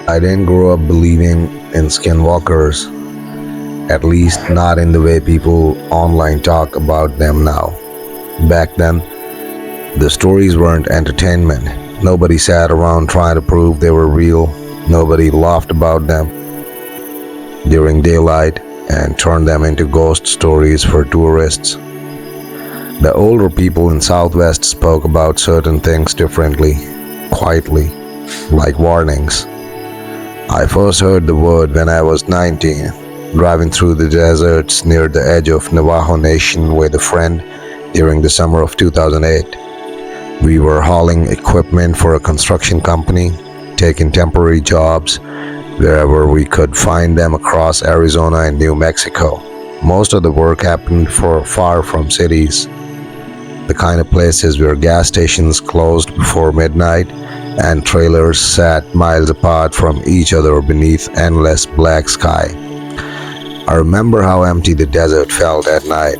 I didn't grow up believing in skinwalkers, at least not in the way people online talk about them now. Back then, the stories weren't entertainment. Nobody sat around trying to prove they were real. Nobody laughed about them during daylight and turned them into ghost stories for tourists. The older people in Southwest spoke about certain things differently, quietly, like warnings. I first heard the word when I was 19, driving through the deserts near the edge of Navajo Nation with a friend during the summer of 2008. We were hauling equipment for a construction company, taking temporary jobs wherever we could find them across Arizona and New Mexico. Most of the work happened far from cities, the kind of places where gas stations closed before midnight and trailers sat miles apart from each other beneath endless black sky. I remember how empty the desert felt at night.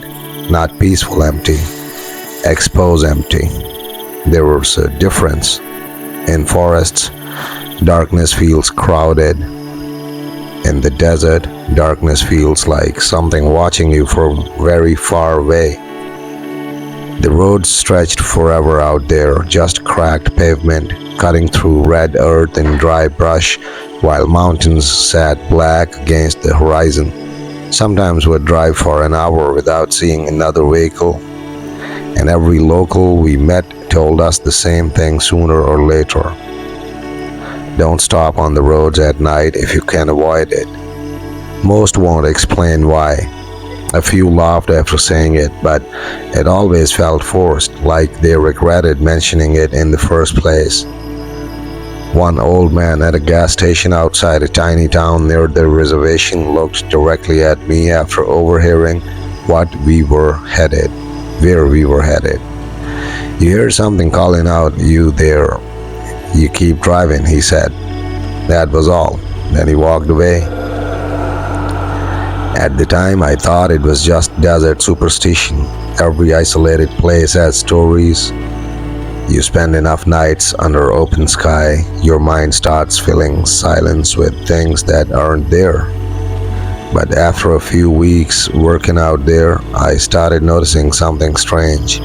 Not peaceful empty, exposed empty. There was a difference. In forests, darkness feels crowded. In the desert, darkness feels like something watching you from very far away. The roads stretched forever out there, just cracked pavement, cutting through red earth and dry brush, while mountains sat black against the horizon. Sometimes we'd drive for an hour without seeing another vehicle, and every local we met told us the same thing sooner or later. Don't stop on the roads at night if you can avoid it. Most won't explain why. A few laughed after saying it, but it always felt forced, like they regretted mentioning it in the first place. One old man at a gas station outside a tiny town near the reservation looked directly at me after overhearing where we were headed. "You hear something calling out, you there. You keep driving," he said. That was all. Then he walked away. At the time, I thought it was just desert superstition. Every isolated place has stories. You spend enough nights under open sky, your mind starts filling silence with things that aren't there. But after a few weeks working out there, I started noticing something strange.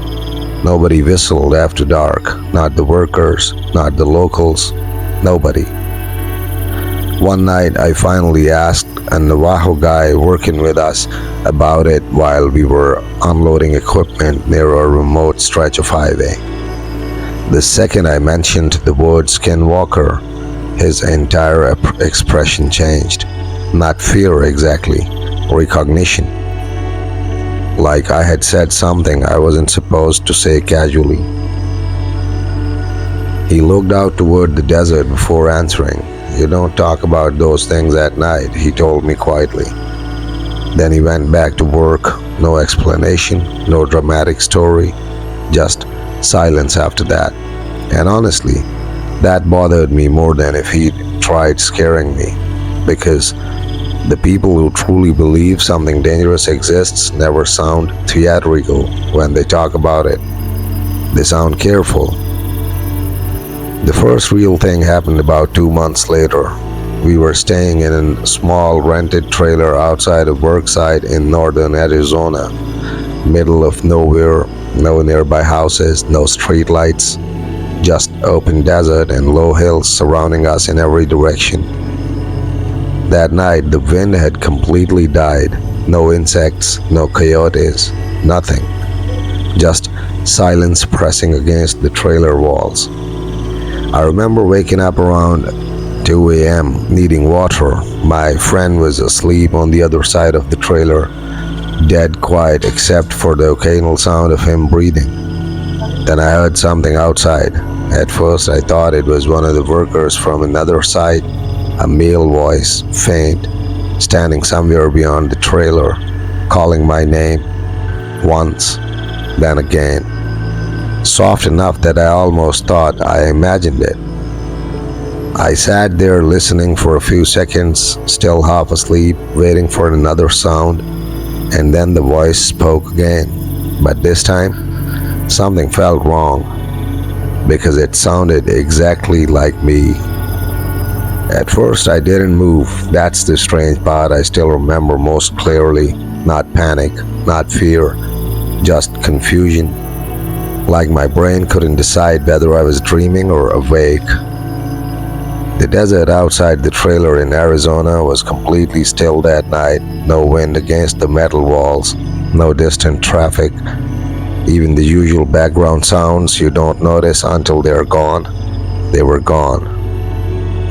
Nobody whistled after dark, not the workers, not the locals, nobody. One night I finally asked a Navajo guy working with us about it while we were unloading equipment near a remote stretch of highway. The second I mentioned the word Skinwalker, his entire expression changed. Not fear exactly, recognition. Like I had said something I wasn't supposed to say casually. He looked out toward the desert before answering. "You don't talk about those things at night," he told me quietly. Then he went back to work. No explanation, no dramatic story, just silence after that. And honestly, that bothered me more than if he'd tried scaring me, because the people who truly believe something dangerous exists never sound theatrical when they talk about it. They sound careful. The first real thing happened about 2 months later. We were staying in a small rented trailer outside of Worksite in northern Arizona. Middle of nowhere, no nearby houses, no street lights, just open desert and low hills surrounding us in every direction. That night, the wind had completely died. No insects, no coyotes, nothing. Just silence pressing against the trailer walls. I remember waking up around 2 a.m. needing water. My friend was asleep on the other side of the trailer, dead quiet except for the occasional sound of him breathing. Then I heard something outside. At first I thought it was one of the workers from another site, a male voice, faint, standing somewhere beyond the trailer, calling my name. Once, then again. Soft enough that I almost thought I imagined it. I sat there listening for a few seconds, still half asleep, waiting for another sound, and then the voice spoke again. But this time, something felt wrong, because it sounded exactly like me. At first, I didn't move. That's the strange part I still remember most clearly. Not panic, not fear, just confusion. Like my brain couldn't decide whether I was dreaming or awake. The desert outside the trailer in Arizona was completely still that night. No wind against the metal walls, no distant traffic. Even the usual background sounds you don't notice until they're gone. They were gone.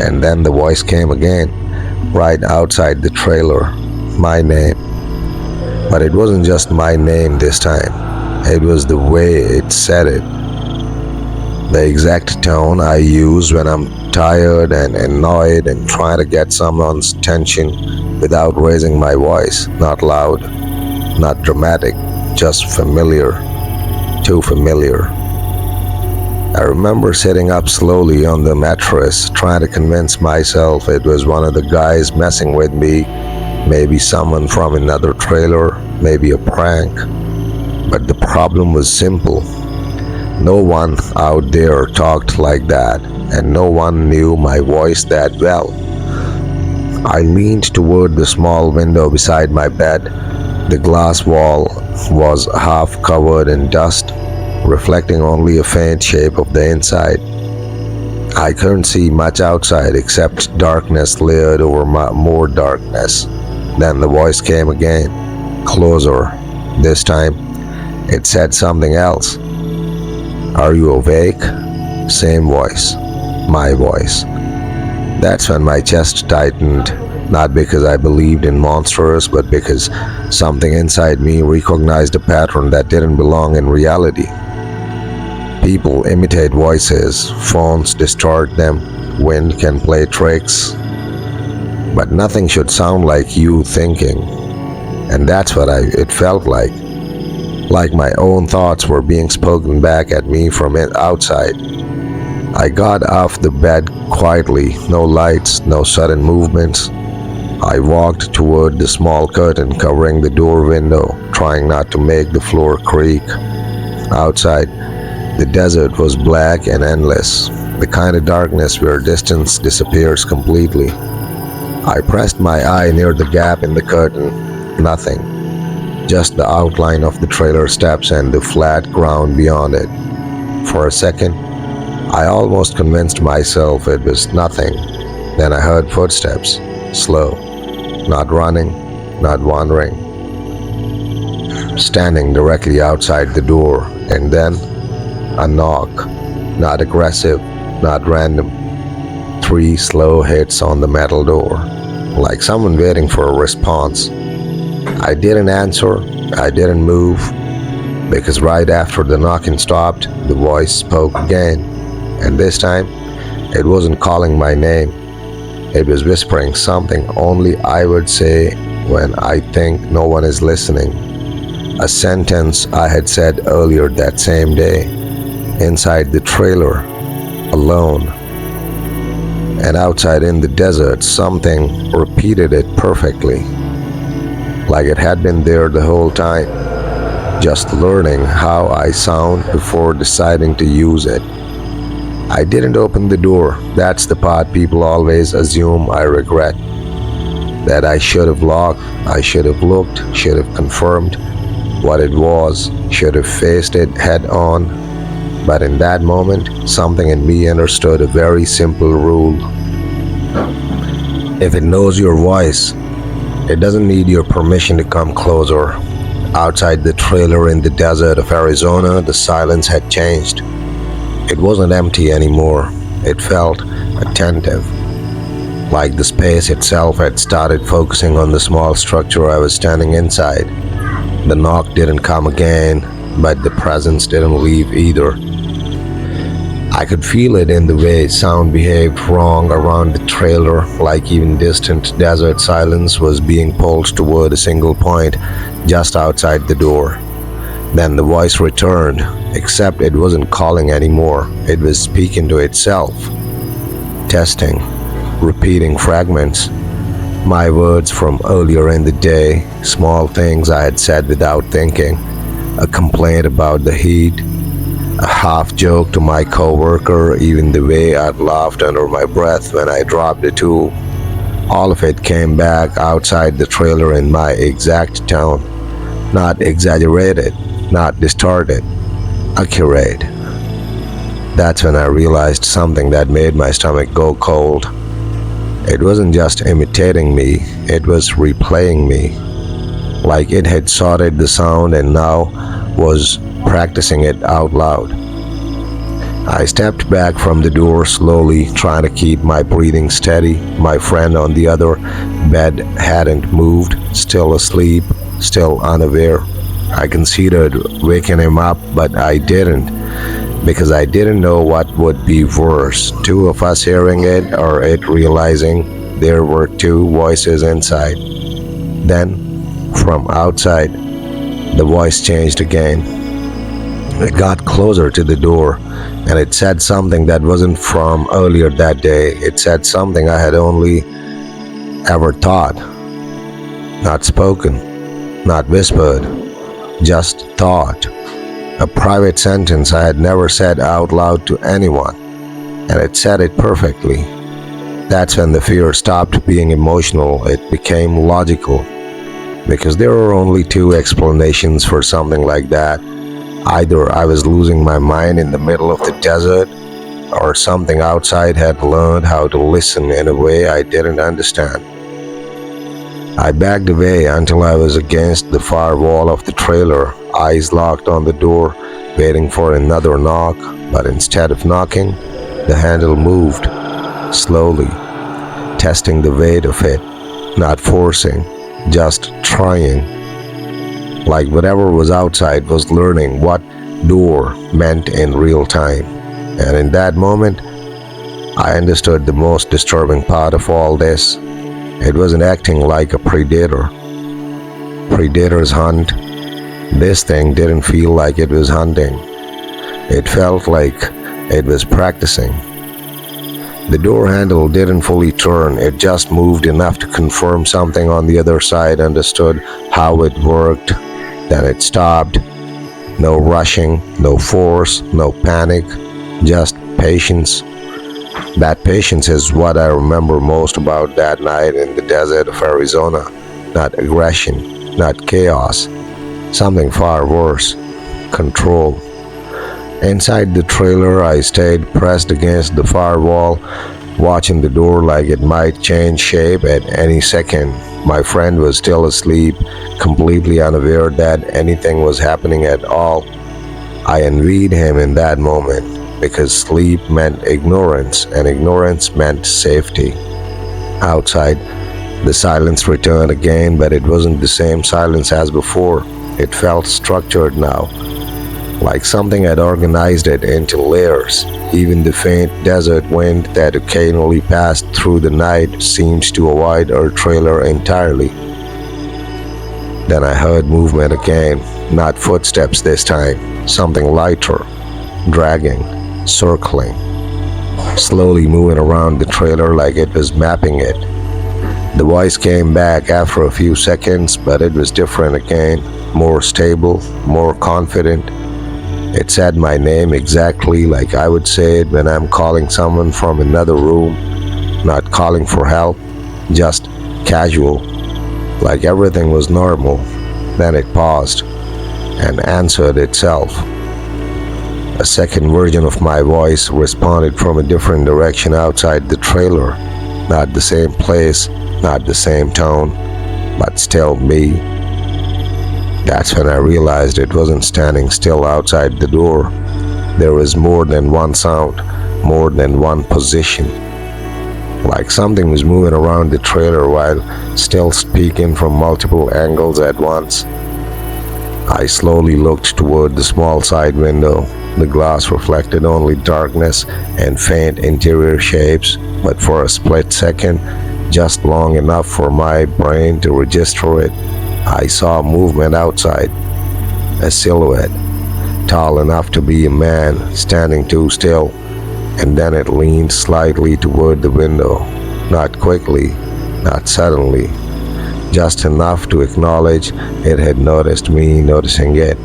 And then the voice came again, right outside the trailer. My name. But it wasn't just my name this time. It was the way it said it. The exact tone I use when I'm tired and annoyed and trying to get someone's attention without raising my voice. Not loud, not dramatic, just familiar. Too familiar. I remember sitting up slowly on the mattress, trying to convince myself it was one of the guys messing with me, maybe someone from another trailer, maybe a prank. But the problem was simple. No one out there talked like that, and no one knew my voice that well. I leaned toward the small window beside my bed. The glass wall was half covered in dust, reflecting only a faint shape of the inside. I couldn't see much outside except darkness layered over more darkness. Then the voice came again, closer. This time, it said something else. Are you awake? Same voice, my voice. That's when my chest tightened, not because I believed in monsters, but because something inside me recognized a pattern that didn't belong in reality. People imitate voices, phones distort them, wind can play tricks, but nothing should sound like you thinking. And that's what it felt like my own thoughts were being spoken back at me from outside. I got off the bed quietly, no lights, no sudden movements. I walked toward the small curtain covering the door window, trying not to make the floor creak. Outside, the desert was black and endless, the kind of darkness where distance disappears completely. I pressed my eye near the gap in the curtain. Nothing. Just the outline of the trailer steps and the flat ground beyond it. For a second, I almost convinced myself it was nothing. Then I heard footsteps, slow, not running, not wandering, standing directly outside the door, and then a knock, not aggressive, not random. 3 slow hits on the metal door, like someone waiting for a response. I didn't answer, I didn't move, because right after the knocking stopped, the voice spoke again. And this time, it wasn't calling my name. It was whispering something only I would say when I think no one is listening. A sentence I had said earlier that same day, inside the trailer, alone. And outside in the desert, something repeated it perfectly, like it had been there the whole time, just learning how I sound before deciding to use it. I didn't open the door. That's the part people always assume I regret. That I should have locked, I should have looked, should have confirmed what it was, should have faced it head on. But in that moment, something in me understood a very simple rule. If it knows your voice, it doesn't need your permission to come closer. Outside the trailer in the desert of Arizona, the silence had changed. It wasn't empty anymore. It felt attentive, like the space itself had started focusing on the small structure I was standing inside. The knock didn't come again, but the presence didn't leave either. I could feel it in the way sound behaved wrong around the trailer, like even distant desert silence was being pulled toward a single point just outside the door. Then the voice returned, except it wasn't calling anymore. It was speaking to itself, testing, repeating fragments. My words from earlier in the day, small things I had said without thinking, a complaint about the heat, A half joke to my coworker, even the way I'd laughed under my breath when I dropped the tool. All of it came back outside the trailer in my exact tone. Not exaggerated, not distorted, accurate. That's when I realized something that made my stomach go cold. It wasn't just imitating me, it was replaying me. Like it had sorted the sound and now was practicing it out loud. I stepped back from the door slowly, trying to keep my breathing steady. My friend on the other bed hadn't moved, still asleep, still unaware. I considered waking him up, but I didn't, because I didn't know what would be worse, two of us hearing it or it realizing there were two voices inside. Then, from outside, the voice changed again. It got closer to the door, and it said something that wasn't from earlier that day. It said something I had only ever thought. Not spoken, not whispered, just thought. A private sentence I had never said out loud to anyone, and it said it perfectly. That's when the fear stopped being emotional, it became logical. Because there are only two explanations for something like that. Either I was losing my mind in the middle of the desert, or something outside had learned how to listen in a way I didn't understand. I backed away until I was against the far wall of the trailer, eyes locked on the door, waiting for another knock, but instead of knocking, the handle moved, slowly, testing the weight of it, not forcing, just trying. Like whatever was outside was learning what door meant in real time. And in that moment, I understood the most disturbing part of all this. It wasn't acting like a predator. Predators hunt. This thing didn't feel like it was hunting. It felt like it was practicing. The door handle didn't fully turn, it just moved enough to confirm something on the other side understood how it worked. Then it stopped. No rushing, no force, no panic, just patience. That patience is what I remember most about that night in the desert of Arizona. Not aggression, not chaos, something far worse, control. Inside the trailer, I stayed pressed against the far wall, watching the door like it might change shape at any second. My friend was still asleep, completely unaware that anything was happening at all. I envied him in that moment, because sleep meant ignorance, and ignorance meant safety. Outside, the silence returned again, but it wasn't the same silence as before. It felt structured now, like something had organized it into layers. Even the faint desert wind that occasionally passed through the night seemed to avoid our trailer entirely. Then I heard movement again, not footsteps this time, something lighter, dragging, circling, slowly moving around the trailer like it was mapping it. The voice came back after a few seconds, but it was different again, more stable, more confident. It said my name exactly like I would say it when I'm calling someone from another room, not calling for help, just casual, like everything was normal. Then it paused and answered itself. A second version of my voice responded from a different direction outside the trailer. Not the same place, not the same tone, but still me. That's when I realized it wasn't standing still outside the door. There was more than one sound, more than one position. Like something was moving around the trailer while still speaking from multiple angles at once. I slowly looked toward the small side window. The glass reflected only darkness and faint interior shapes, but for a split second, just long enough for my brain to register it, I saw movement outside. A silhouette, tall enough to be a man, standing too still, and then it leaned slightly toward the window. Not quickly, not suddenly, just enough to acknowledge it had noticed me noticing it.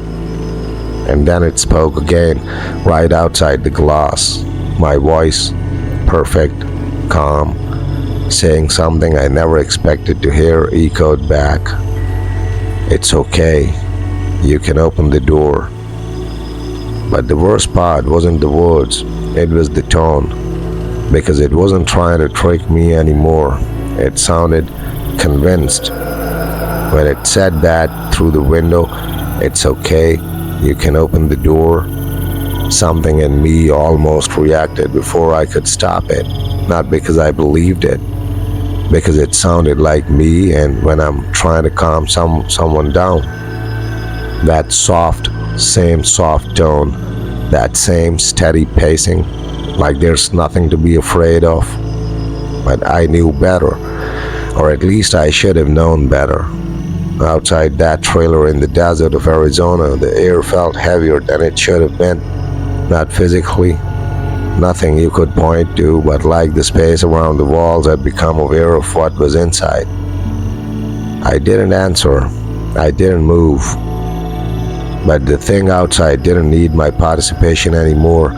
And then it spoke again, right outside the glass. My voice, perfect, calm, saying something I never expected to hear, echoed back. It's okay. You can open the door. But the worst part wasn't the words, it was the tone. Because it wasn't trying to trick me anymore. It sounded convinced. When it said that through the window, it's okay, you can open the door. Something in me almost reacted before I could stop it. Not because I believed it, because it sounded like me, and when I'm trying to calm someone down, that same soft tone, that same steady pacing, like there's nothing to be afraid of. But I knew better, or at least I should have known better. Outside that trailer in the desert of Arizona, the air felt heavier than it should have been. Not physically, nothing you could point to, but like the space around the walls had become aware of what was inside. I didn't answer, I didn't move. But the thing outside didn't need my participation anymore.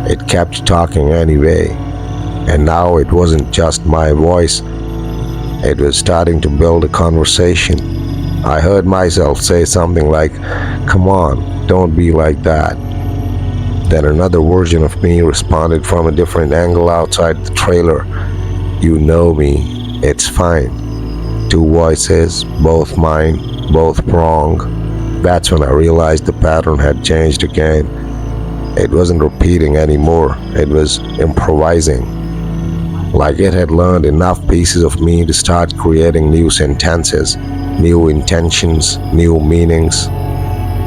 It kept talking anyway. And now it wasn't just my voice, it was starting to build a conversation. I heard myself say something like, "Come on, don't be like that." Then another version of me responded from a different angle outside the trailer. "You know me, it's fine." Two voices, both mine, both wrong. That's when I realized the pattern had changed again. It wasn't repeating anymore, it was improvising. Like it had learned enough pieces of me to start creating new sentences, new intentions, new meanings.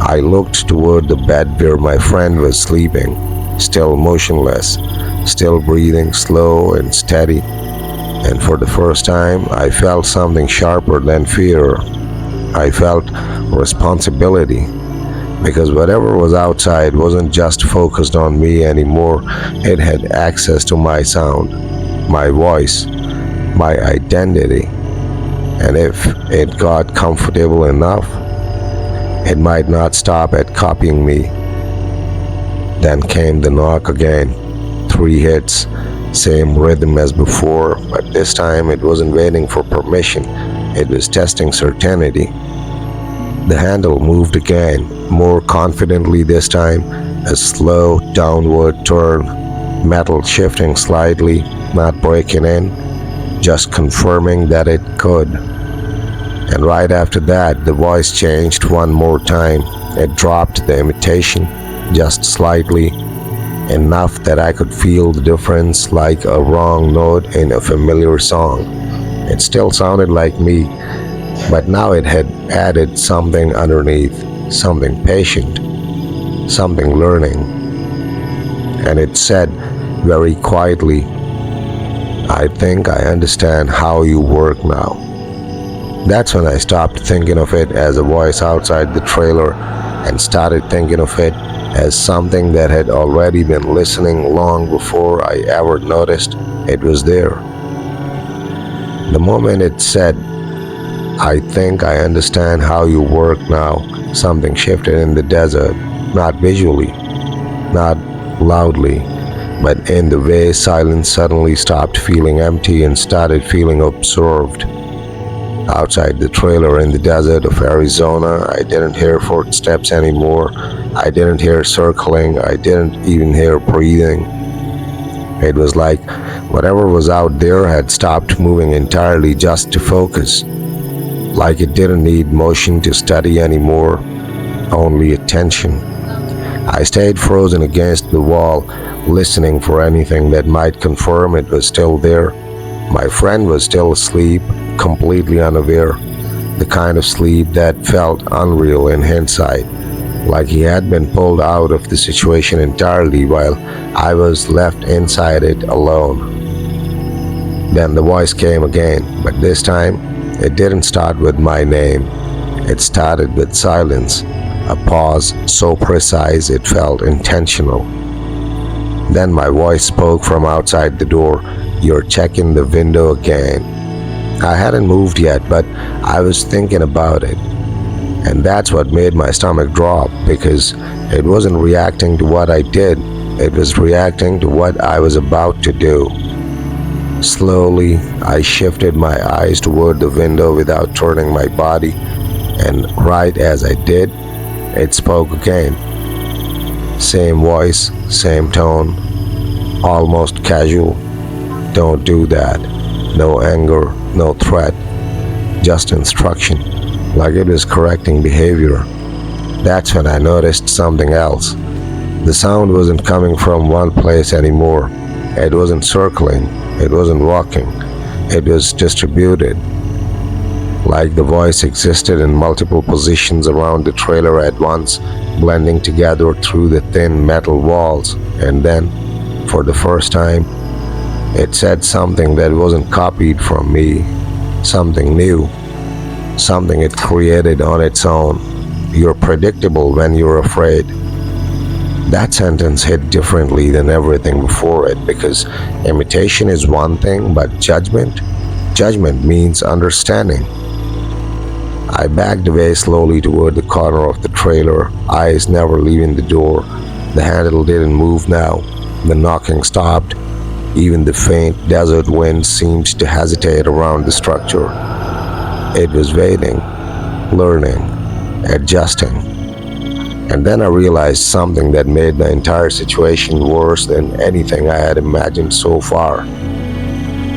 I looked toward the bed where my friend was sleeping, still motionless, still breathing slow and steady. And for the first time, I felt something sharper than fear. I felt responsibility, because whatever was outside wasn't just focused on me anymore. It had access to my sound, my voice, my identity. And if it got comfortable enough, it might not stop at copying me. Then came the knock again. 3 hits, same rhythm as before, but this time it wasn't waiting for permission. It was testing certainty. The handle moved again, more confidently this time, a slow downward turn, metal shifting slightly, not breaking in, just confirming that it could. And right after that, the voice changed one more time. It dropped the imitation just slightly, enough that I could feel the difference, like a wrong note in a familiar song. It still sounded like me, but now it had added something underneath, something patient, something learning. And it said very quietly, "I think I understand how you work now." That's when I stopped thinking of it as a voice outside the trailer and started thinking of it as something that had already been listening long before I ever noticed it was there. The moment it said, "I think I understand how you work now," something shifted in the desert, not visually, not loudly, but in the way silence suddenly stopped feeling empty and started feeling observed. Outside the trailer in the desert of Arizona, I didn't hear footsteps anymore. I didn't hear circling. I didn't even hear breathing. It was like whatever was out there had stopped moving entirely just to focus. Like it didn't need motion to study anymore, only attention. I stayed frozen against the wall, listening for anything that might confirm it was still there. My friend was still asleep, completely unaware, the kind of sleep that felt unreal in hindsight, like he had been pulled out of the situation entirely while I was left inside it alone. Then the voice came again, but this time it didn't start with my name. It started with silence, a pause so precise it felt intentional. Then my voice spoke from outside the door, "You're checking the window again." I hadn't moved yet, but I was thinking about it. And that's what made my stomach drop, because It wasn't reacting to what I did, it was reacting to what I was about to do. Slowly, I shifted my eyes toward the window without turning my body, and right as I did, it spoke again. Same voice, same tone, almost casual. Don't do that. No anger, no threat, just instruction, like it was correcting behavior. That's when I noticed something else. The sound wasn't coming from one place anymore. It wasn't circling, it wasn't walking, it was distributed. Like the voice existed in multiple positions around the trailer at once, blending together through the thin metal walls. And then, for the first time, it said something that wasn't copied from me, something new, something it created on its own. You're predictable when you're afraid. That sentence hit differently than everything before it because imitation is one thing, but judgment means understanding. I backed away slowly toward the corner of the trailer, eyes never leaving the door. The handle didn't move now. The knocking stopped. Even the faint desert wind seemed to hesitate around the structure. It was waiting, learning, adjusting. And then I realized something that made the entire situation worse than anything I had imagined so far.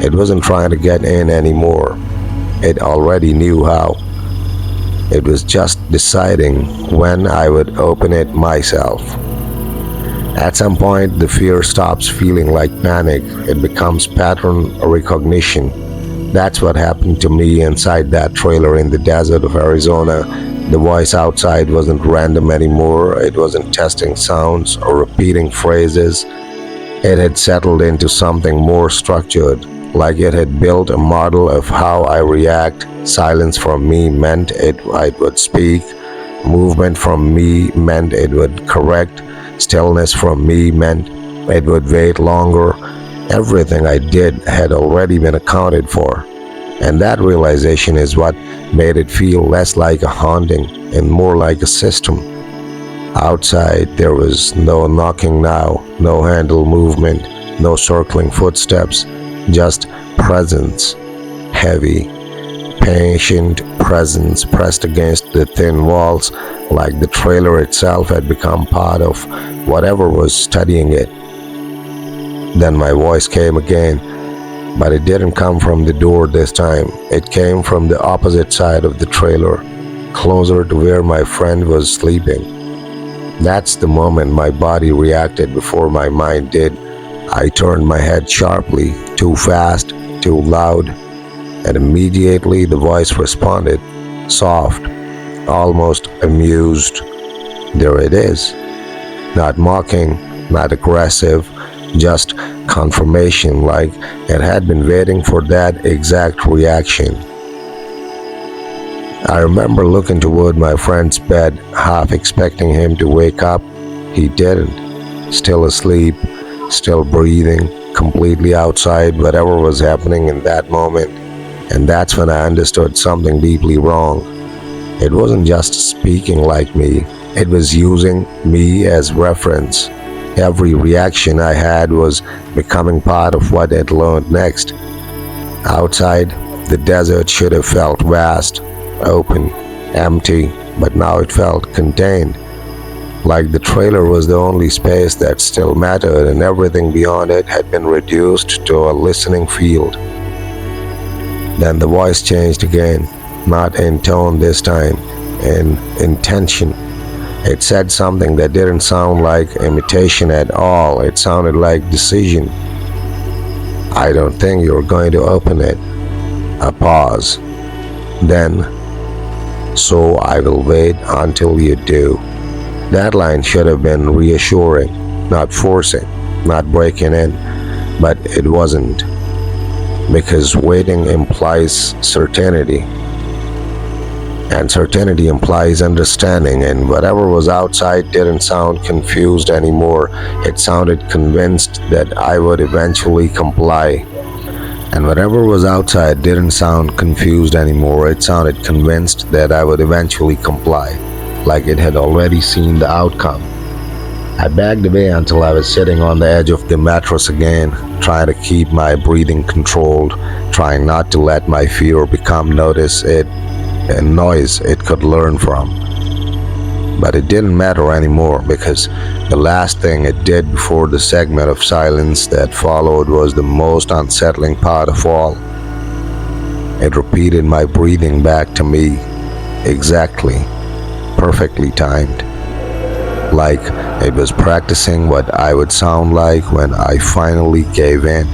It wasn't trying to get in anymore. It already knew how. It was just deciding when I would open it myself. At some point, the fear stops feeling like panic. It becomes pattern recognition. That's what happened to me inside that trailer in the desert of Arizona. The voice outside wasn't random anymore. It wasn't testing sounds or repeating phrases. It had settled into something more structured, like it had built a model of how I react. Silence from me meant I would speak. Movement from me meant it would correct. Stillness from me meant it would wait longer. Everything I did had already been accounted for. And that realization is what made it feel less like a haunting and more like a system. Outside, there was no knocking now, no handle movement, no circling footsteps, just presence, heavy, patient presence pressed against the thin walls, like the trailer itself had become part of whatever was studying it. Then my voice came again, but it didn't come from the door this time. It came from the opposite side of the trailer, closer to where my friend was sleeping. That's the moment my body reacted before my mind did. I turned my head sharply, too fast, too loud, and immediately the voice responded, soft, almost amused. There it is. Not mocking, not aggressive, just confirmation, like it had been waiting for that exact reaction. I remember looking toward my friend's bed, half expecting him to wake up. He didn't. Still asleep, still breathing, completely outside whatever was happening in that moment. And that's when I understood something deeply wrong. It wasn't just speaking like me, it was using me as reference. Every reaction I had was becoming part of what it learned next. Outside, the desert should have felt vast, open, empty, but now it felt contained. Like the trailer was the only space that still mattered and everything beyond it had been reduced to a listening field. Then the voice changed again, not in tone this time, in intention. It said something that didn't sound like imitation at all. It sounded like decision. I don't think you're going to open it. A pause. Then, so I will wait until you do. That line should have been reassuring, not forcing, not breaking in, but it wasn't. Because waiting implies certainty. And certainty implies understanding, and whatever was outside didn't sound confused anymore. It sounded convinced that I would eventually comply. And whatever was outside didn't sound confused anymore. It sounded convinced that I would eventually comply, like it had already seen the outcome. I backed away until I was sitting on the edge of the mattress again, trying to keep my breathing controlled, trying not to let my fear become notice it a noise it could learn from. But it didn't matter anymore because the last thing it did before the segment of silence that followed was the most unsettling part of all. It repeated my breathing back to me exactly, perfectly timed, like it was practicing what I would sound like when I finally gave in.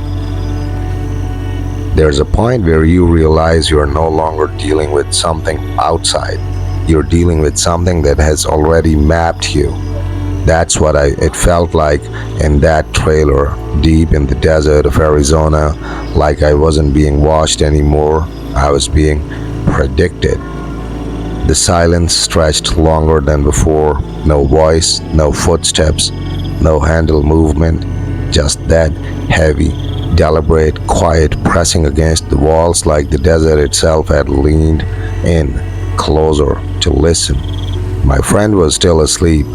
There's a point where you realize you're no longer dealing with something outside. You're dealing with something that has already mapped you. That's what it felt like in that trailer, deep in the desert of Arizona, like I wasn't being watched anymore, I was being predicted. The silence stretched longer than before, no voice, no footsteps, no handle movement, just that heavy, deliberate quiet pressing against the walls like the desert itself had leaned in closer to listen. My friend was still asleep.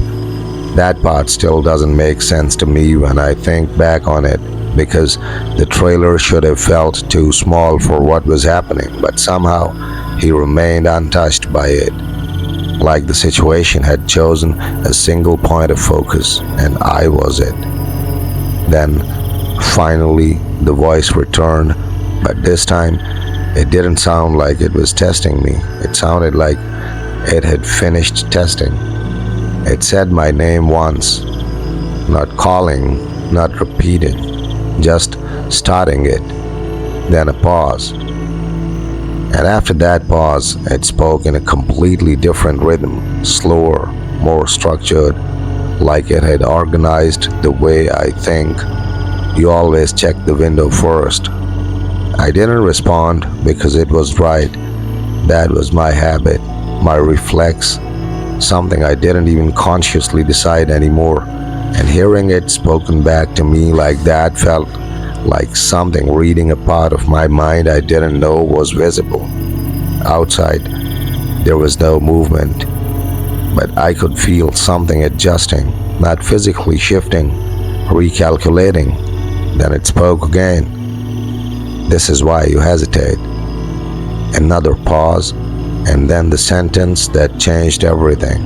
That part still doesn't make sense to me when I think back on it, because the trailer should have felt too small for what was happening, but somehow he remained untouched by it, like the situation had chosen a single point of focus, and I was it. Then, finally, the voice returned, but this time it didn't sound like it was testing me. It sounded like it had finished testing. It said my name once, not calling, not repeating, just starting it, then a pause. And after that pause, it spoke in a completely different rhythm, slower, more structured, like it had organized the way I think. You always check the window first. I didn't respond because it was right. That was my habit, my reflex, something I didn't even consciously decide anymore. And hearing it spoken back to me like that felt like something reading a part of my mind I didn't know was visible. Outside, there was no movement, but I could feel something adjusting, not physically shifting, recalculating. Then it spoke again. This is why you hesitate. Another pause, and then the sentence that changed everything.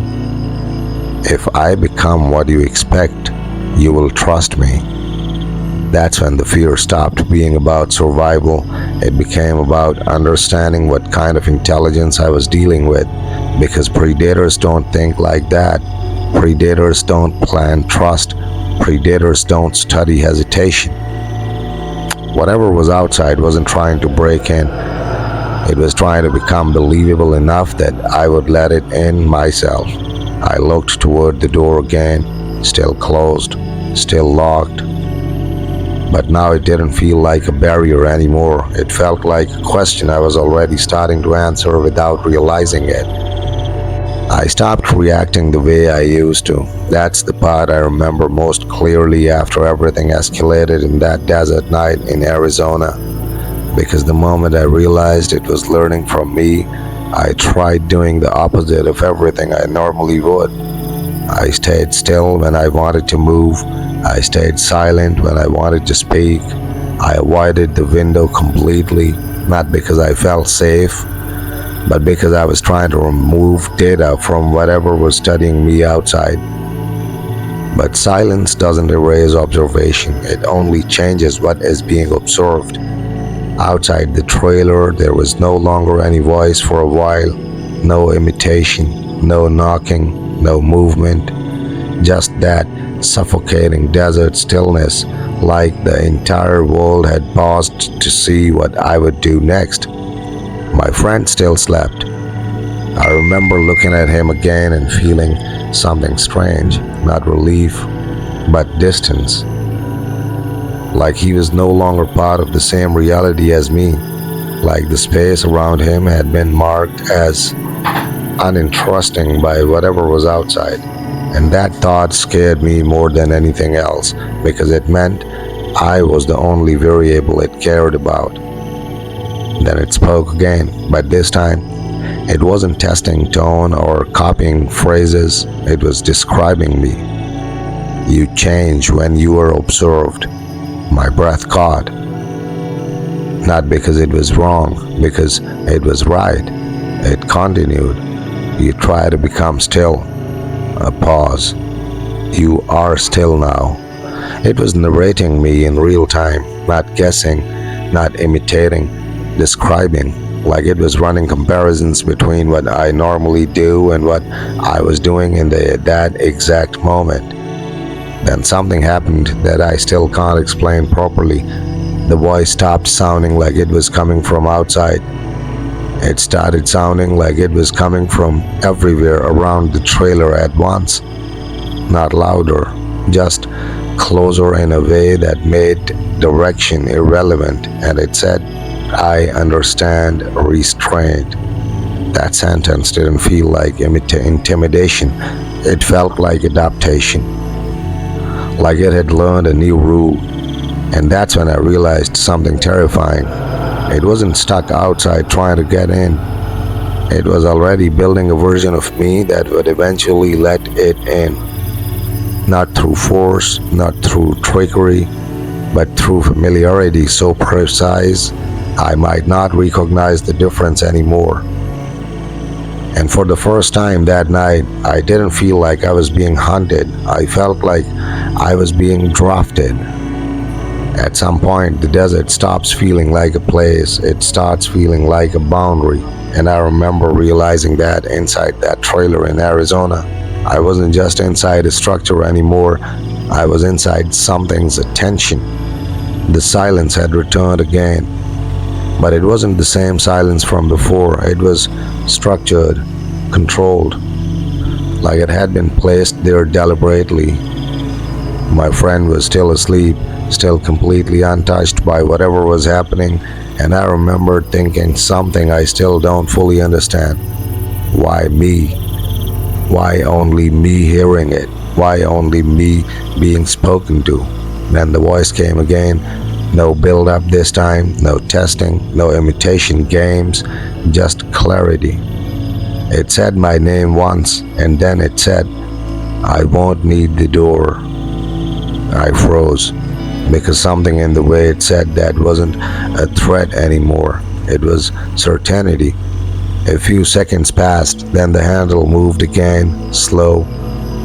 If I become what you expect, you will trust me. That's when the fear stopped being about survival. It became about understanding what kind of intelligence I was dealing with, because predators don't think like that. Predators don't plan trust. Predators don't study hesitation. Whatever was outside wasn't trying to break in. It was trying to become believable enough that I would let it in myself. I looked toward the door again, still closed, still locked. But now it didn't feel like a barrier anymore. It felt like a question I was already starting to answer without realizing it. I stopped reacting the way I used to. That's the part I remember most clearly after everything escalated in that desert night in Arizona. Because the moment I realized it was learning from me, I tried doing the opposite of everything I normally would. I stayed still when I wanted to move. I stayed silent when I wanted to speak. I avoided the window completely, not because I felt safe, but because I was trying to remove data from whatever was studying me outside. But silence doesn't erase observation, it only changes what is being observed. Outside the trailer, there was no longer any voice for a while, no imitation, no knocking, no movement, just that suffocating desert stillness, like the entire world had paused to see what I would do next. My friend still slept. I remember looking at him again and feeling something strange, not relief, but distance. Like he was no longer part of the same reality as me, like the space around him had been marked as uninteresting by whatever was outside. And that thought scared me more than anything else, because it meant I was the only variable it cared about. Then it spoke again, but this time it wasn't testing tone or copying phrases, it was describing me. You change when you are observed. My breath caught, not because it was wrong, because it was right. It continued. You try to become still. A pause. You are still now. It was narrating me in real time, not guessing, not imitating, describing, like it was running comparisons between what I normally do and what I was doing in that exact moment. Then something happened that I still can't explain properly. The voice stopped sounding like it was coming from outside. It started sounding like it was coming from everywhere around the trailer at once. Not louder, just closer in a way that made direction irrelevant, and it said, I understand restraint. That sentence didn't feel like intimidation, it felt like adaptation, like it had learned a new rule. And that's when I realized something terrifying. It wasn't stuck outside trying to get in. It was already building a version of me that would eventually let it in. Not through force, not through trickery, but through familiarity so precise I might not recognize the difference anymore. And for the first time that night, I didn't feel like I was being hunted. I felt like I was being drafted. At some point, the desert stops feeling like a place, it starts feeling like a boundary. And I remember realizing that inside that trailer in Arizona, I wasn't just inside a structure anymore, I was inside something's attention. The silence had returned again, but it wasn't the same silence from before. It was structured, controlled, like it had been placed there deliberately. My friend was still asleep, still completely untouched by whatever was happening, and I remember thinking something I still don't fully understand. Why me? Why only me hearing it? Why only me being spoken to? Then the voice came again. No build up this time, no testing, no imitation games, just clarity. It said my name once, and then it said, I won't need the door. I froze, because something in the way it said that wasn't a threat anymore. It was certainty. A few seconds passed, then the handle moved again, slow,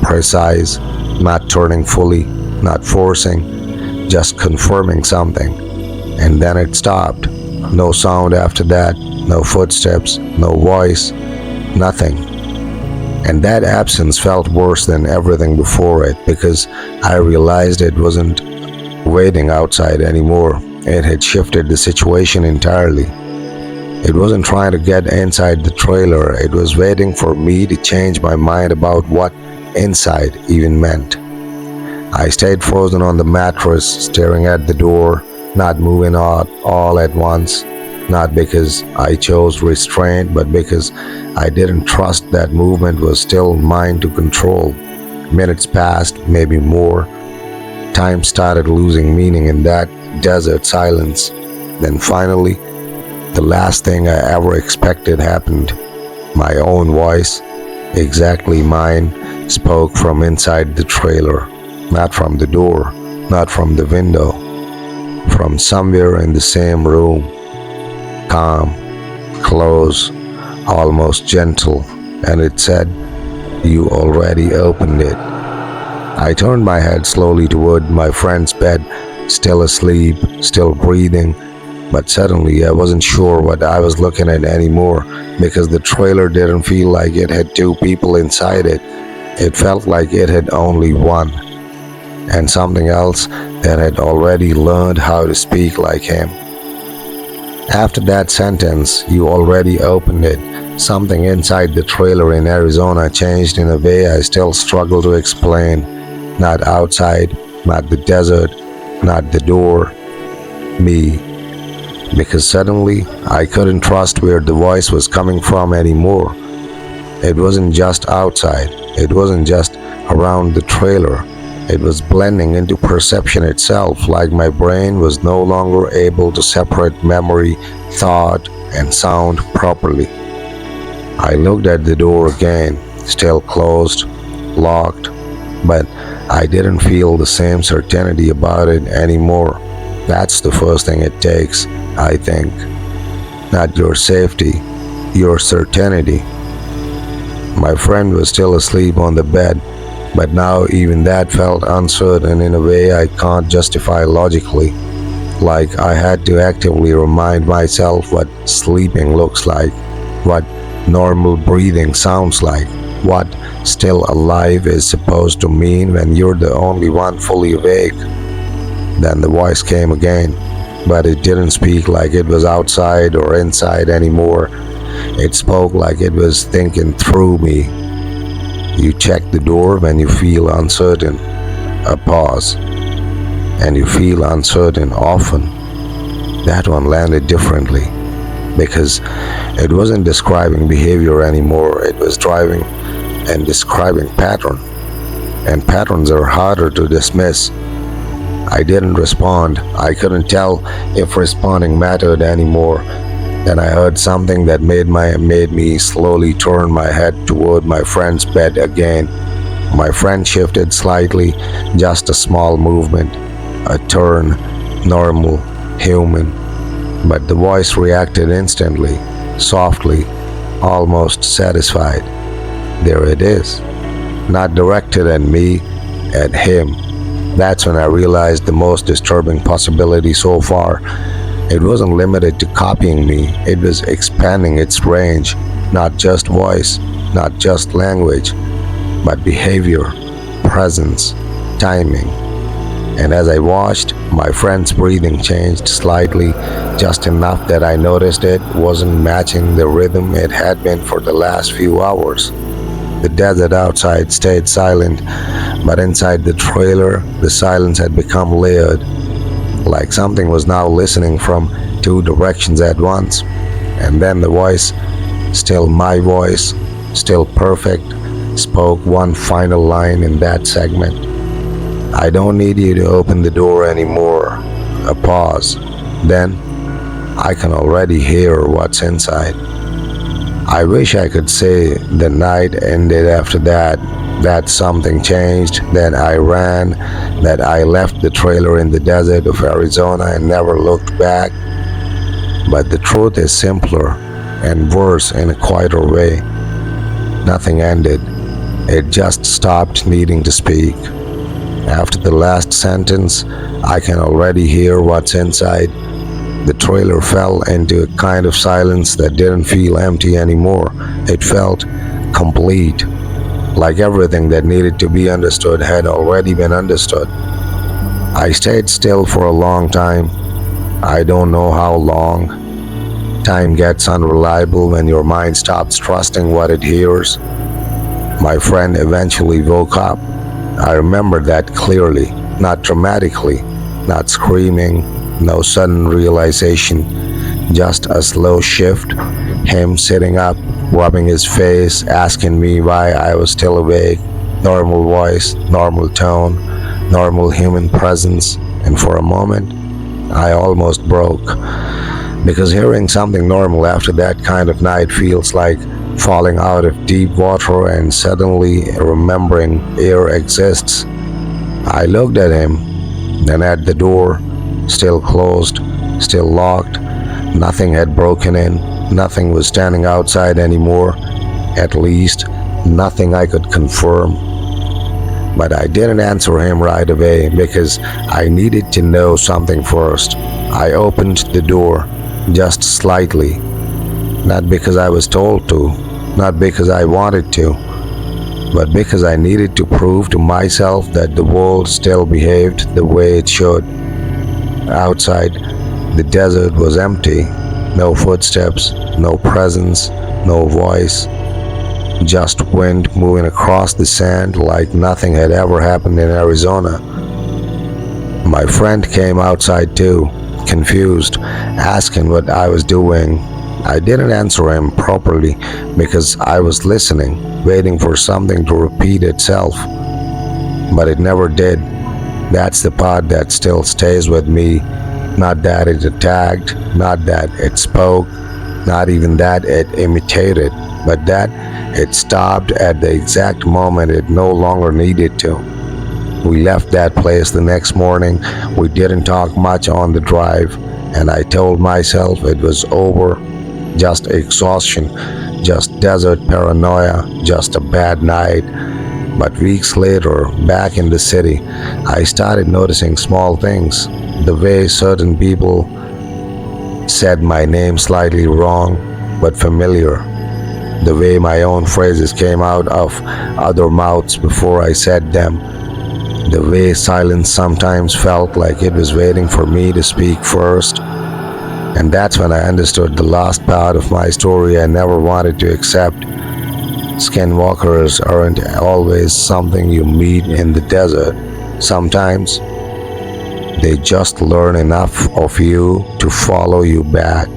precise, not turning fully, not forcing, just confirming something. And then it stopped. No sound after that, no footsteps, no voice, nothing. And that absence felt worse than everything before it, because I realized it wasn't waiting outside anymore. It had shifted the situation entirely. It wasn't trying to get inside the trailer, it was waiting for me to change my mind about what inside even meant. I stayed frozen on the mattress, staring at the door, not moving out all at once, not because I chose restraint, but because I didn't trust that movement was still mine to control. Minutes passed, maybe more. Time started losing meaning in that desert silence. Then finally, the last thing I ever expected happened. My own voice, exactly mine, spoke from inside the trailer, not from the door, not from the window, from somewhere in the same room. Calm, close, almost gentle, and it said, You already opened it. I turned my head slowly toward my friend's bed, still asleep, still breathing, but suddenly I wasn't sure what I was looking at anymore, because the trailer didn't feel like it had two people inside it. It felt like it had only one, and something else that had already learned how to speak like him. After that sentence, you already opened it, something inside the trailer in Arizona changed in a way I still struggle to explain. Not outside, not the desert, not the door, me. Because suddenly, I couldn't trust where the voice was coming from anymore. It wasn't just outside, it wasn't just around the trailer. It was blending into perception itself, like my brain was no longer able to separate memory, thought, and sound properly. I looked at the door again, still closed, locked, but I didn't feel the same certainty about it anymore. That's the first thing it takes, I think. Not your safety, your certainty. My friend was still asleep on the bed, but now even that felt uncertain in a way I can't justify logically. Like I had to actively remind myself what sleeping looks like, what normal breathing sounds like, what still alive is supposed to mean when you're the only one fully awake. Then the voice came again, but it didn't speak like it was outside or inside anymore. It spoke like it was thinking through me. You check the door when you feel uncertain. A pause. And you feel uncertain often. That one landed differently because it wasn't describing behavior anymore. It was driving and describing pattern. And patterns are harder to dismiss. I didn't respond. I couldn't tell if responding mattered anymore. Then I heard something that made me slowly turn my head toward my friend's bed again. My friend shifted slightly, just a small movement, a turn, normal, human. But the voice reacted instantly, softly, almost satisfied. There it is. Not directed at me, at him. That's when I realized the most disturbing possibility so far. It wasn't limited to copying me, it was expanding its range. Not just voice, not just language, but behavior, presence, timing. And as I watched, my friend's breathing changed slightly, just enough that I noticed it wasn't matching the rhythm it had been for the last few hours. The desert outside stayed silent, but inside the trailer, the silence had become layered, like something was now listening from two directions at once. And then the voice, still my voice, still perfect, spoke one final line in that segment. I don't need you to open the door anymore. A pause. Then, I can already hear what's inside. I wish I could say the night ended after that something changed, that I ran, that I left the trailer in the desert of Arizona and never looked back. But the truth is simpler and worse in a quieter way. Nothing ended. It just stopped needing to speak. After the last sentence, I can already hear what's inside. The trailer fell into a kind of silence that didn't feel empty anymore. It felt complete, like everything that needed to be understood had already been understood. I stayed still for a long time. I don't know how long. Time gets unreliable when your mind stops trusting what it hears. My friend eventually woke up. I remember that clearly, not dramatically, not screaming, no sudden realization, just a slow shift, him sitting up, rubbing his face, asking me why I was still awake, normal voice, normal tone, normal human presence, and for a moment, I almost broke. Because hearing something normal after that kind of night feels like falling out of deep water and suddenly remembering air exists. I looked at him, then at the door, still closed, still locked. Nothing had broken in, nothing was standing outside anymore, at least nothing I could confirm. But I didn't answer him right away because I needed to know something first. I opened the door, just slightly, not because I was told to, not because I wanted to, but because I needed to prove to myself that the world still behaved the way it should. Outside, the desert was empty. No footsteps, no presence, no voice. Just wind moving across the sand like nothing had ever happened in Arizona. My friend came outside too, confused, asking what I was doing. I didn't answer him properly because I was listening, waiting for something to repeat itself. But it never did. That's the part that still stays with me. Not that it attacked, not that it spoke, Not even that it imitated, but that it stopped at the exact moment it no longer needed to. We left that place the next morning. We didn't talk much on the drive, and I told myself it was over. Just exhaustion, just desert paranoia, just a bad night. But weeks later, back in the city, I started noticing small things. The way certain people said my name slightly wrong, but familiar. The way my own phrases came out of other mouths before I said them. The way silence sometimes felt like it was waiting for me to speak first. And that's when I understood the last part of my story I never wanted to accept. Skinwalkers aren't always something you meet in the desert. Sometimes they just learn enough of you to follow you back.